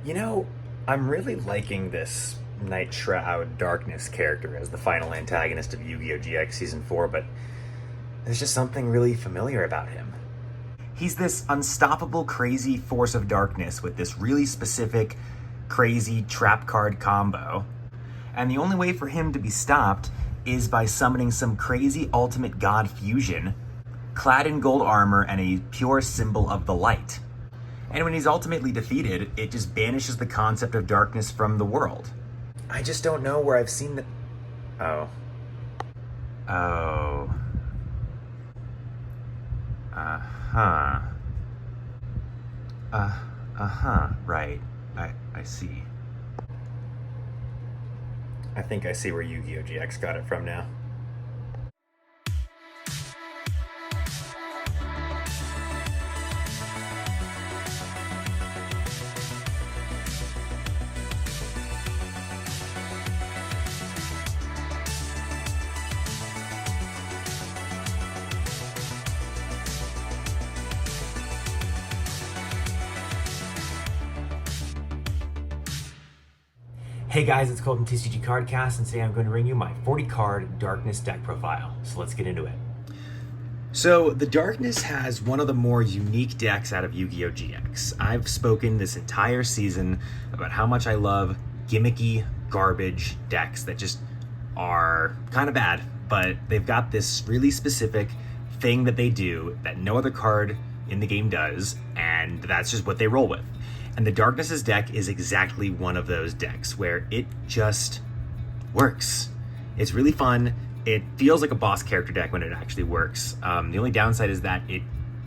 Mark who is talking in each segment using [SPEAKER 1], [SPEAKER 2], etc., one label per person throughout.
[SPEAKER 1] You know, I'm really liking this Nightshroud Darkness character as the final antagonist of Yu-Gi-Oh! GX Season 4, but there's just something really familiar about him. He's this unstoppable, crazy force of darkness with this really specific, crazy trap card combo. And the only way for him to be stopped is by summoning some crazy ultimate god fusion, clad in gold armor and a pure symbol of the light. And when he's ultimately defeated, it just banishes the concept of darkness from the world. I just don't know where I've seen the... Oh. Oh. Uh-huh. Uh-huh, right. I see. I think I see where Yu-Gi-Oh! GX got it from now.
[SPEAKER 2] Hey guys, it's Colton TCG Cardcast, and today I'm going to bring you my 40-card Darkness deck profile. So let's get into it.
[SPEAKER 1] So, the Darkness has one of the more unique decks out of Yu-Gi-Oh! GX. I've spoken this entire season about how much I love gimmicky, garbage decks that just are kind of bad, but they've got this really specific thing that they do that no other card in the game does, and that's just what they roll with. And the Darkness's deck is exactly one of those decks where it just works. It's really fun. It feels like a boss character deck when it actually works. The only downside is that it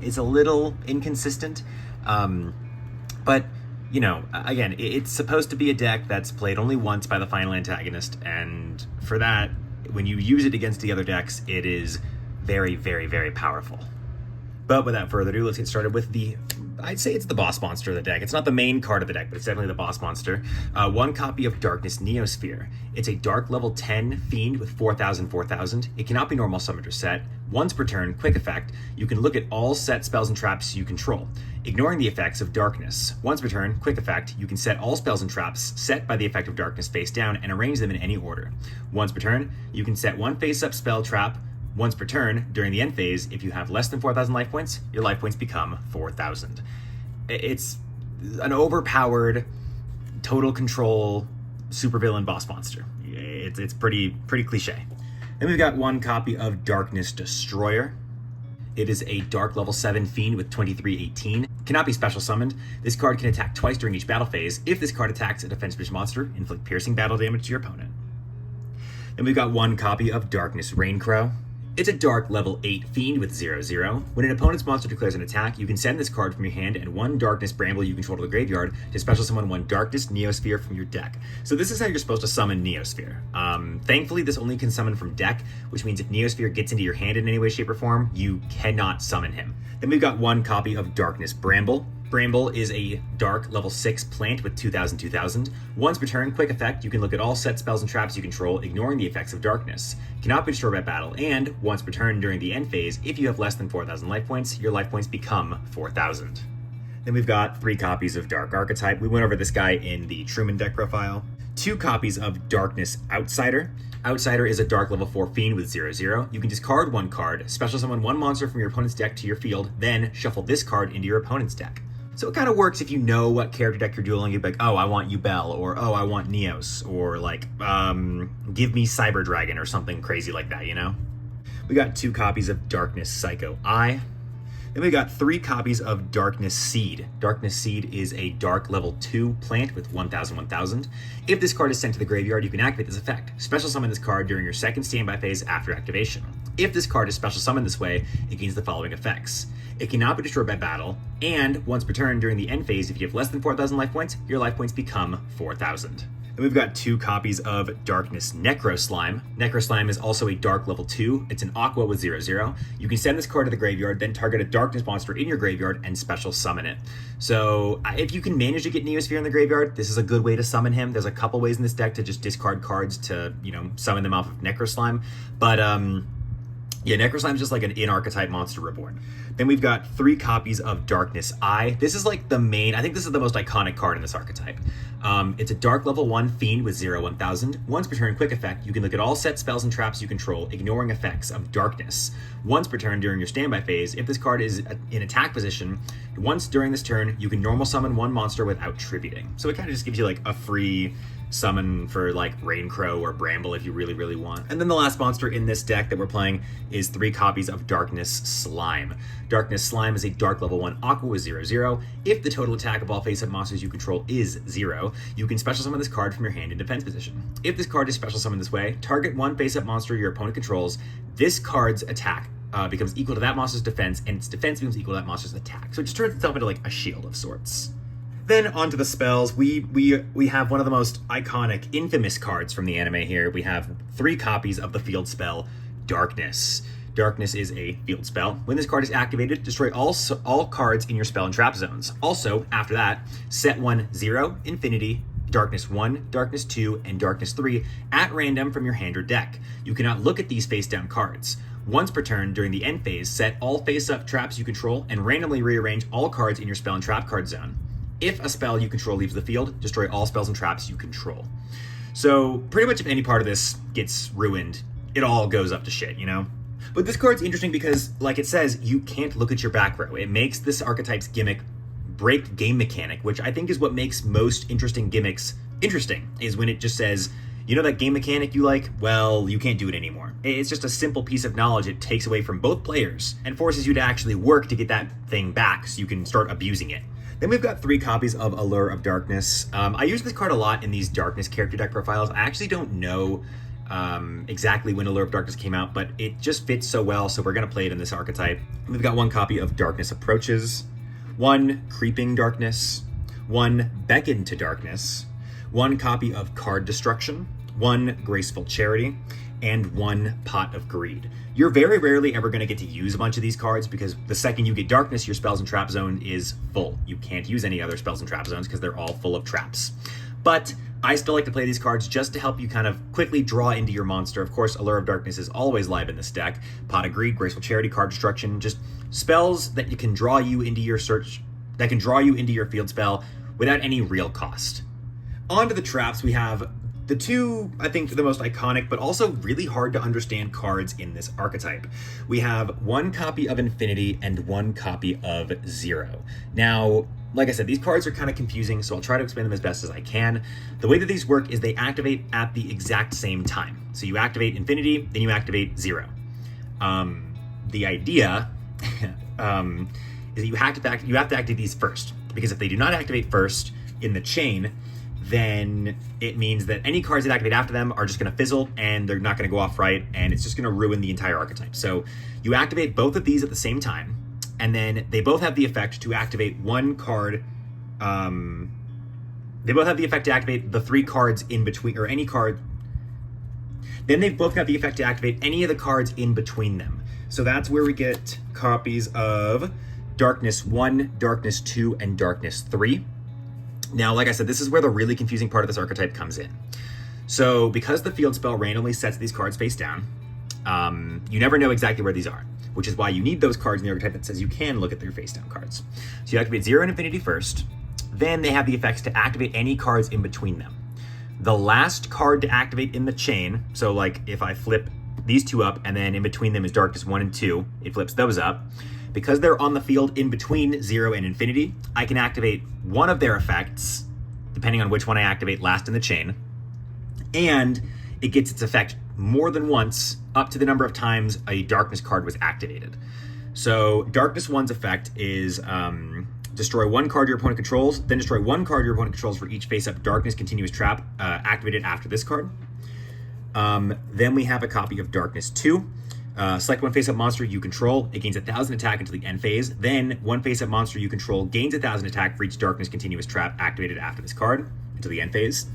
[SPEAKER 1] is a little inconsistent. But, you know, again, it's supposed to be a deck that's played only once by the final antagonist. And for that, when you use it against the other decks, it is very, very, very powerful. But without further ado, let's get started with I'd say it's the boss monster of the deck. It's not the main card of the deck, but it's definitely the boss monster. One copy of Darkness Neosphere. It's a dark level 10 fiend with 4,000. It cannot be normal summoned or set. Once per turn, quick effect, you can look at all set spells and traps you control, ignoring the effects of darkness. Once per turn, quick effect, you can set all spells and traps set by the effect of darkness face down and arrange them in any order. Once per turn, you can set one face up spell trap once per turn. During the end phase, if you have less than 4,000 life points, your life points become 4,000. It's an overpowered, total control supervillain boss monster. It's pretty cliche. Then we've got one copy of Darkness Destroyer. It is a dark level 7 fiend with 2318. Cannot be special summoned. This card can attack twice during each battle phase. If this card attacks a defense-based monster, inflict piercing battle damage to your opponent. Then we've got one copy of Darkness Raincrow. It's a dark level 8 fiend with 0/0. When an opponent's monster declares an attack, you can send this card from your hand and one Darkness Bramble you control to the graveyard to special summon one Darkness Neosphere from your deck. So this is how you're supposed to summon Neosphere. Thankfully, this only can summon from deck, which means if Neosphere gets into your hand in any way, shape, or form, you cannot summon him. Then we've got one copy of Darkness Bramble. Bramble is a dark level 6 plant with 2,000. Once per turn, quick effect, you can look at all set spells and traps you control, ignoring the effects of darkness. Cannot be destroyed by battle, and once per turn during the end phase, if you have less than 4,000 life points, your life points become 4,000. Then we've got 3 copies of Dark Archetype. We went over this guy in the Truman deck profile. 2 copies of Darkness Outsider. Outsider is a dark level 4 fiend with 0/0. You can discard one card, special summon one monster from your opponent's deck to your field, then shuffle this card into your opponent's deck. So it kind of works if you know what character deck you're dueling. You'd be like, oh, I want Yubel, or oh, I want Neos, or like, give me Cyber Dragon, or something crazy like that, you know? We got 2 copies of Darkness Psycho Eye. Then we got 3 copies of Darkness Seed. Darkness Seed is a dark level 2 plant with 1,000. If this card is sent to the graveyard, you can activate this effect. Special summon this card during your second standby phase after activation. If this card is special summoned this way, it gains the following effects. It cannot be destroyed by battle, and once per turn during the end phase, if you have less than 4,000 life points, your life points become 4,000. Then we've got 2 copies of Darkness Necro Slime. Necro Slime is also a dark level 2. It's an aqua with 0/0. You can send this card to the graveyard, then target a darkness monster in your graveyard and special summon it. So if you can manage to get Neosphere in the graveyard, this is a good way to summon him. There's a couple ways in this deck to just discard cards to, summon them off of Necro Slime. But yeah, Necro Slime is just like an in-archetype monster reborn. Then we've got 3 copies of Darkness Eye. This is like the main, I think this is the most iconic card in this archetype. It's a dark level 1 fiend with 0/1000. Once per turn, quick effect, you can look at all set spells and traps you control, ignoring effects of darkness. Once per turn during your standby phase, if this card is in attack position, once during this turn, you can normal summon 1 monster without tributing. So it kind of just gives you like a free summon for like Raincrow or Bramble if you really, really want. And then the last monster in this deck that we're playing is 3 copies of Darkness Slime. Darkness Slime is a dark level 1 aqua with 0/0. If the total attack of all face-up monsters you control is 0, you can special summon this card from your hand in defense position. If this card is special summoned this way, target 1 face-up monster your opponent controls. This card's attack becomes equal to that monster's defense, and its defense becomes equal to that monster's attack. So it just turns itself into like a shield of sorts. Then onto the spells, we have one of the most iconic, infamous cards from the anime here. We have 3 copies of the field spell, Darkness. Darkness is a field spell. When this card is activated, destroy all cards in your spell and trap zones. Also, after that, set 1 0, Infinity, Darkness 1, Darkness 2, and Darkness 3 at random from your hand or deck. You cannot look at these face-down cards. Once per turn during the end phase, set all face-up traps you control and randomly rearrange all cards in your spell and trap card zone. If a spell you control leaves the field, destroy all spells and traps you control. So pretty much if any part of this gets ruined, it all goes up to shit, you know? But this card's interesting because, like it says, you can't look at your back row. It makes this archetype's gimmick break game mechanic, which I think is what makes most interesting gimmicks interesting, is when it just says, you know that game mechanic you like? Well, you can't do it anymore. It's just a simple piece of knowledge it takes away from both players and forces you to actually work to get that thing back so you can start abusing it. Then we've got 3 copies of Allure of Darkness. I use this card a lot in these Darkness character deck profiles. I actually don't know exactly when Allure of Darkness came out, but it just fits so well, so we're going to play it in this archetype. We've got 1 copy of Darkness Approaches, 1 Creeping Darkness, 1 Beckon to Darkness, 1 copy of Card Destruction, 1 Graceful Charity, and 1 Pot of Greed. You're very rarely ever going to get to use a bunch of these cards because the second you get Darkness, your spells and trap zone is full. You can't use any other spells and trap zones because they're all full of traps. But I still like to play these cards just to help you kind of quickly draw into your monster. Of course, Allure of Darkness is always live in this deck. Pot of Greed, Graceful Charity, Card Destruction, just spells that you can draw you into your that can draw you into your field spell without any real cost. On to the traps, we have the 2, I think, the most iconic, but also really hard to understand cards in this archetype. We have 1 copy of Infinity and 1 copy of Zero. Now, like I said, these cards are kind of confusing, so I'll try to explain them as best as I can. The way that these work is they activate at the exact same time. So you activate Infinity, then you activate Zero. The idea is that you have to activate these first, because if they do not activate first in the chain, then it means that any cards that activate after them are just going to fizzle and they're not going to go off right, and it's just going to ruin the entire archetype. So you activate both of these at the same time, and then they both have the effect to activate 1 card. They both have the effect to activate the 3 cards in between, or any card. Then they've both got the effect to activate any of the cards in between them. So that's where we get copies of Darkness 1, Darkness 2, and Darkness 3. Now, like I said, this is where the really confusing part of this archetype comes in. So because the field spell randomly sets these cards face down, you never know exactly where these are, which is why you need those cards in the archetype that says you can look at their face down cards. So you activate Zero and Infinity first, then they have the effects to activate any cards in between them. The last card to activate in the chain, so like if I flip these 2 up and then in between them is Darkness 1 and 2, it flips those up. Because they're on the field in between Zero and Infinity, I can activate one of their effects, depending on which one I activate last in the chain, and it gets its effect more than once, up to the number of times a Darkness card was activated. So Darkness 1's effect is destroy 1 card your opponent controls, then destroy 1 card your opponent controls for each face-up Darkness continuous trap activated after this card. Then we have a copy of Darkness 2. Select 1 face-up monster you control. It gains 1,000 attack until the end phase. Then 1 face-up monster you control gains 1,000 attack for each Darkness continuous trap activated after this card until the end phase.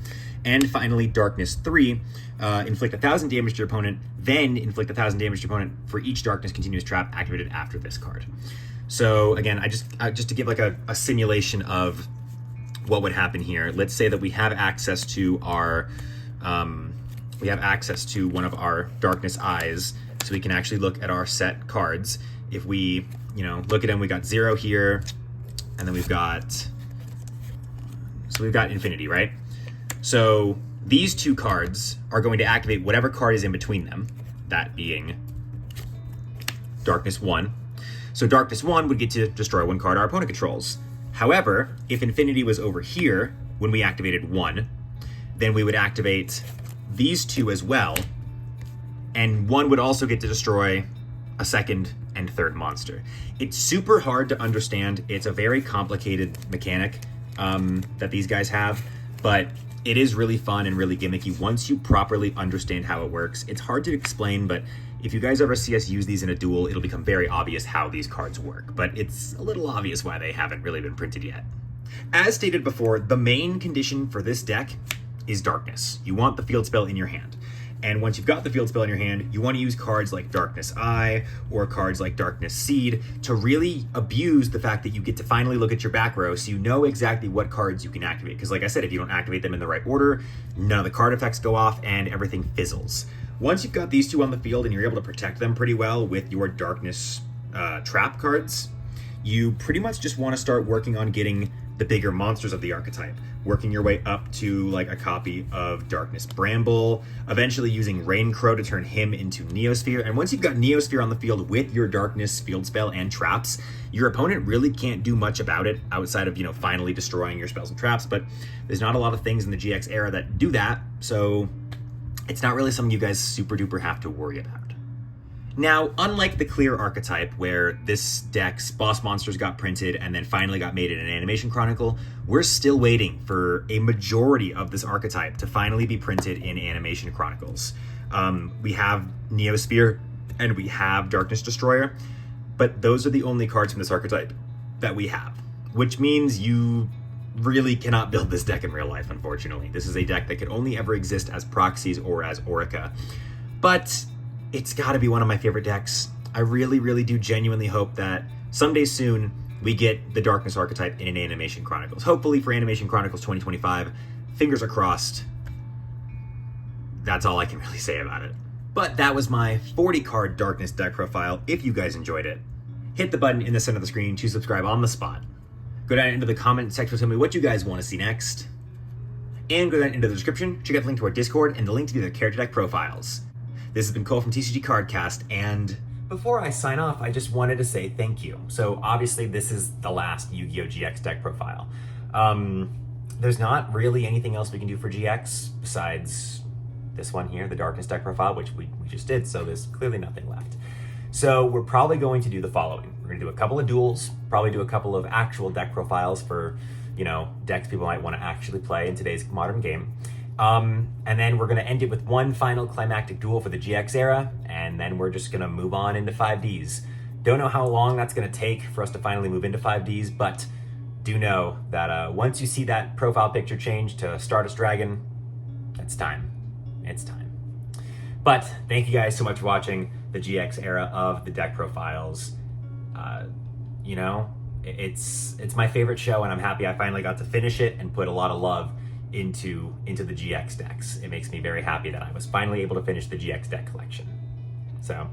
[SPEAKER 1] And finally, Darkness 3. Inflict 1,000 damage to your opponent, then inflict 1,000 damage to your opponent for each Darkness continuous trap activated after this card. So again, I just to give like a simulation of what would happen here. Let's say that we have access to our one of our Darkness Eyes, so we can actually look at our set cards. if we, look at them, we got 0 here, and then we've got infinity, right? So these 2 cards are going to activate whatever card is in between them, that being Darkness 1. So Darkness 1 would get to destroy 1 card our opponent controls. However, if infinity was over here when we activated 1, then we would activate these 2 as well, and 1 would also get to destroy a 2nd and 3rd monster. It's super hard to understand. It's a very complicated mechanic that these guys have, but it is really fun and really gimmicky once you properly understand how it works. It's hard to explain, but if you guys ever see us use these in a duel, it'll become very obvious how these cards work, but it's a little obvious why they haven't really been printed yet. As stated before, the main condition for this deck is darkness. You want the field spell in your hand. And once you've got the field spell in your hand, you want to use cards like Darkness Eye or cards like Darkness Seed to really abuse the fact that you get to finally look at your back row so you know exactly what cards you can activate. Because like I said, if you don't activate them in the right order, none of the card effects go off and everything fizzles. Once you've got these 2 on the field and you're able to protect them pretty well with your Darkness trap cards, you pretty much just want to start working on getting the bigger monsters of the archetype, working your way up to like a copy of Darkness Bramble, eventually using Raincrow to turn him into Neosphere. And once you've got Neosphere on the field with your Darkness field spell and traps, your opponent really can't do much about it outside of, finally destroying your spells and traps. But there's not a lot of things in the GX era that do that, so it's not really something you guys super duper have to worry about. Now, unlike the Clear archetype, where this deck's boss monsters got printed and then finally got made in an animation chronicle, we're still waiting for a majority of this archetype to finally be printed in animation chronicles. We have Neosphere and we have Darkness Destroyer, but those are the only cards from this archetype that we have, which means you really cannot build this deck in real life, unfortunately. This is a deck that could only ever exist as proxies or as Orica. But it's got to be one of my favorite decks. I really, really do genuinely hope that someday soon we get the Darkness archetype in an Animation Chronicles. Hopefully for Animation Chronicles 2025. Fingers are crossed. That's all I can really say about it. But that was my 40-card Darkness deck profile. If you guys enjoyed it, hit the button in the center of the screen to subscribe on the spot. Go down into the comment section, tell me what you guys want to see next. And go down into the description, check out the link to our Discord and the link to the other character deck profiles. This has been Cole from TCG Cardcast, and
[SPEAKER 2] Before I sign off, I just wanted to say thank you. So obviously this is the last Yu-Gi-Oh! GX deck profile. There's not really anything else we can do for GX besides this one here, the Darkness deck profile, which we just did, so there's clearly nothing left. So we're probably going to do the following. We're gonna do a couple of duels, probably do a couple of actual deck profiles for, decks people might want to actually play in today's modern game. And then we're going to end it with one final climactic duel for the GX era, and then we're just going to move on into 5Ds. Don't know how long that's going to take for us to finally move into 5Ds, but do know that once you see that profile picture change to Stardust Dragon, it's time. It's time. But thank you guys so much for watching the GX era of the deck profiles. It's my favorite show, and I'm happy I finally got to finish it and put a lot of love into the GX decks. It makes me very happy that I was finally able to finish the GX deck collection. So,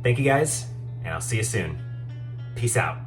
[SPEAKER 2] thank you guys, and I'll see you soon. Peace out.